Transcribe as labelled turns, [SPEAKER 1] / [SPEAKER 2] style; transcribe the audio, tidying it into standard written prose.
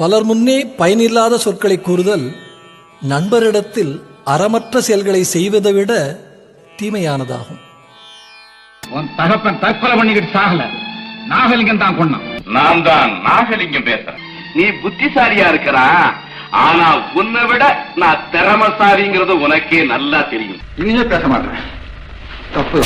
[SPEAKER 1] பலர் முன்னே பயனில்லாத சொற்களை கூறுதல் நண்பரிடத்தில் அறமற்ற செயல்களை செய்வதை விட தீமையானதாகும்.
[SPEAKER 2] உன் தகப்பன் தற்கொலை பண்ணிக்கிட்டு சாகல, நாகலிங்கம் தான் கொண்டான்.
[SPEAKER 3] நான் தான் நாகலிங்கம் பேசுறேன். நீ புத்திசாலியா இருக்கிறா, ஆனா உன்னை விட நான் திறமசாலிங்கிறது உனக்கே நல்லா தெரியும்.
[SPEAKER 2] இனிமே பேச மாட்டேன். தப்பு.